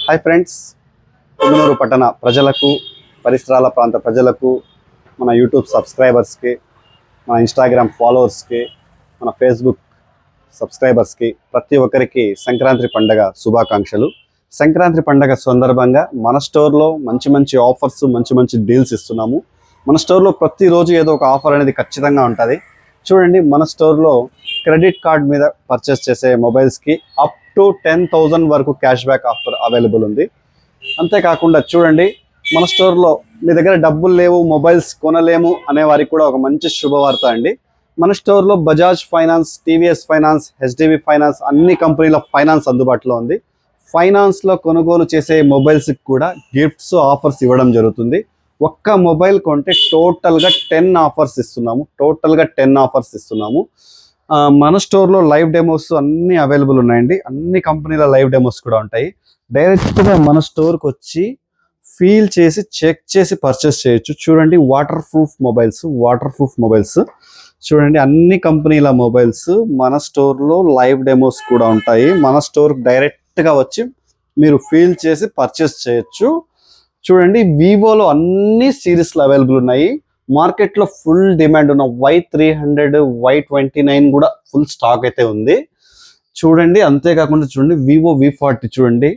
Hi friends, Punganur పట్టణ ప్రజలకు, పరిసరాల ప్రాంత ప్రజలకు, మన యూట్యూబ్ సబ్స్క్రైబర్స్కి, మన ఇన్స్టాగ్రామ్ ఫాలోవర్స్కి, మన ఫేస్బుక్ సబ్స్క్రైబర్స్కి ప్రతి ఒక్కరికి సంక్రాంతి పండుగ శుభాకాంక్షలు. సంక్రాంతి పండుగ సందర్భంగా మన స్టోర్లో మంచి మంచి ఆఫర్స్, మంచి మంచి డీల్స్ ఇస్తున్నాము. మన స్టోర్లో ప్రతిరోజు ఏదో ఒక ఆఫర్ అనేది ఖచ్చితంగా ఉంటుంది. చూడండి, మన స్టోర్లో క్రెడిట్ కార్డ్ మీద పర్చేస్ చేసే మొబైల్స్కి అప్ టు 10,000 వరకు క్యాష్ బ్యాక్ ఆఫర్ అవైలబుల్ ఉంది. అంతేకాకుండా చూడండి, మన స్టోర్లో మీ దగ్గర డబ్బులు లేవు, మొబైల్స్ కొనలేము అనే వారికి కూడా ఒక మంచి శుభవార్త అండి. మన స్టోర్లో Bajaj finance, TVS finance, HDB finance అన్ని కంపెనీల ఫైనాన్స్ అందుబాటులో ఉంది. ఫైనాన్స్లో కొనుగోలు చేసే మొబైల్స్కి కూడా గిఫ్ట్స్, ఆఫర్స్ ఇవ్వడం జరుగుతుంది. ఒక్క మొబైల్ కొంటే టోటల్గా 10 ఆఫర్స్ ఇస్తున్నాము. మన స్టోర్లో లైవ్ డెమోస్ అన్నీ అవైలబుల్ ఉన్నాయండి. అన్ని కంపెనీల లైవ్ డెమోస్ కూడా ఉంటాయి. డైరెక్ట్గా మన స్టోర్కి వచ్చి ఫీల్ చేసి, చెక్ చేసి పర్చేస్ చేయొచ్చు. చూడండి, వాటర్ ప్రూఫ్ మొబైల్స్ చూడండి, అన్ని కంపెనీల మొబైల్స్ మన స్టోర్లో లైవ్ డెమోస్ కూడా ఉంటాయి. మన స్టోర్కి డైరెక్ట్గా వచ్చి మీరు ఫీల్ చేసి పర్చేస్ చేయొచ్చు. చూడండి, వివోలో అన్ని సిరీస్లు అవైలబుల్ ఉన్నాయి. మార్కెట్లో ఫుల్ డిమాండ్ ఉన్న Y300, Y29 కూడా ఫుల్ స్టాక్ అయితే ఉంది. చూడండి, అంతేకాకుండా చూడండి, వివో V40 చూడండి,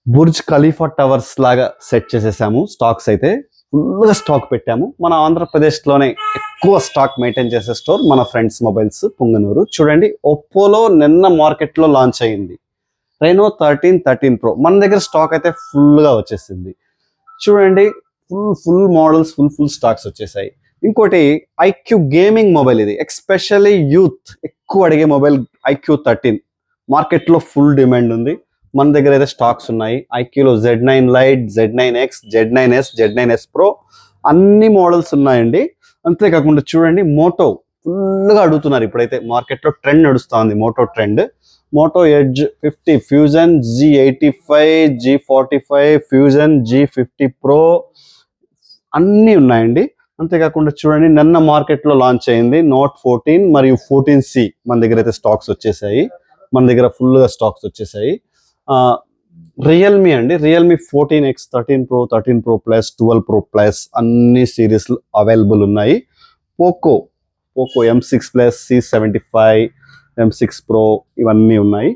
బుర్జ్ ఖలీఫా టవర్స్ లాగా సెట్ చేసేసాము. స్టాక్స్ అయితే ఫుల్గా స్టాక్ పెట్టాము. మన ఆంధ్రప్రదేశ్లోనే ఎక్కువ స్టాక్ మెయింటైన్ చేసే స్టోర్ మన ఫ్రెండ్స్ మొబైల్స్ పుంగనూరు. చూడండి, ఒప్పోలో నిన్న మార్కెట్లో లాంచ్ అయింది రెనో 13 Pro. మన దగ్గర స్టాక్ అయితే ఫుల్గా వచ్చేసింది. చూడండి, ఫుల్ మోడల్స్, ఫుల్ స్టాక్స్ వచ్చేసాయి. ఇంకోటి ఐక్యూ గేమింగ్ మొబైల్, ఇది ఎక్స్పెషల్లీ యూత్ ఎక్కువ అడిగే మొబైల్ IQ 13. మార్కెట్లో ఫుల్ డిమాండ్ ఉంది. మన దగ్గర అయితే స్టాక్స్ ఉన్నాయి. ఐక్యూలో Z9 Lite, Z9X, Z9S, Z9S Pro అన్ని మోడల్స్ ఉన్నాయండి. అంతేకాకుండా చూడండి, మోటో ఫుల్గా అడుగుతున్నారు. ఇప్పుడైతే మార్కెట్లో ట్రెండ్ నడుస్తూ ఉంది, Moto trend. Moto Edge 50, Fusion G85, G45, Fusion G50 Pro అన్నీ ఉన్నాయండి. అంతేకాకుండా చూడండి, నిన్న మార్కెట్లో లాంచ్ అయింది Note 14 మరియు 14C మన దగ్గర అయితే స్టాక్స్ వచ్చేసాయి. మన దగ్గర ఫుల్గా స్టాక్స్ వచ్చేసాయి. రియల్మీ అండి, Realme 14X, 13 Pro, 13 Pro Plus, 12 Pro Plus అన్ని సిరీస్లు అవైలబుల్ ఉన్నాయి. Poco M6 Plus, C75, M6 Pro ఇవన్నీ ఉన్నాయి.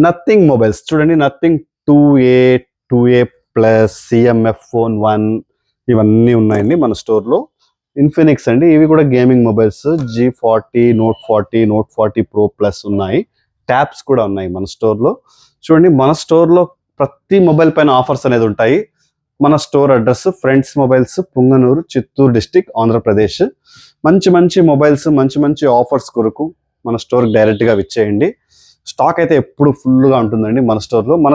నథింగ్ మొబైల్స్ చూడండి, nothing 2A Plus, CMF Phone 1 ఇవన్నీ ఉన్నాయండి మన స్టోర్లో. ఇన్ఫినిక్స్ అండి, ఇవి కూడా gaming mobiles G40, Note 40, Note 40 Pro Plus ఉన్నాయి. ట్యాబ్స్ కూడా ఉన్నాయి మన స్టోర్లో. చూడండి, మన స్టోర్లో ప్రతి మొబైల్ పైన ఆఫర్స్ అనేది ఉంటాయి. మన store address friends mobiles, Punganur, Chittoor district, Andhra Pradesh. మంచి మొబైల్స్, మంచి ఆఫర్స్ కొరకు మన స్టోర్కి డైరెక్ట్గా విచ్చేయండి. స్టాక్ అయితే ఎప్పుడు ఫుల్గా ఉంటుందండి మన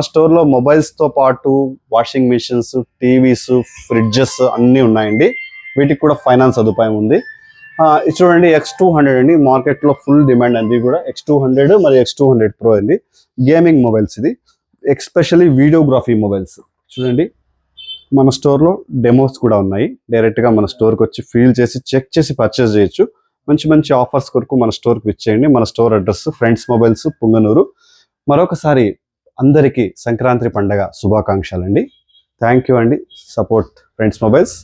స్టోర్లో మొబైల్స్తో పాటు వాషింగ్ మిషన్స్, టీవీస్, ఫ్రిడ్జెస్ అన్నీ ఉన్నాయండి. వీటికి కూడా ఫైనాన్స్ సదుపాయం ఉంది. చూడండి, X200 అండి, మార్కెట్లో ఫుల్ డిమాండ్ అండి. కూడా X200 మరియు X200 Pro అండి, గేమింగ్ మొబైల్స్. ఇది ఎస్పెషల్లీ వీడియోగ్రఫీ మొబైల్స్. చూడండి, మన స్టోర్లో డెమోస్ కూడా ఉన్నాయి. డైరెక్ట్గా మన స్టోర్కి వచ్చి ఫీల్ చేసి, చెక్ చేసి పర్చేస్ చేయొచ్చు. మంచి ఆఫర్స్ కొరకు మన స్టోర్కి విచ్చేయండి. మన store address friends mobiles, Punganur. మరొకసారి అందరికీ సంక్రాంతి పండుగ శుభాకాంక్షలు అండి. థ్యాంక్ యూ అండి. Support friends mobiles.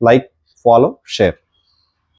Like, follow, share.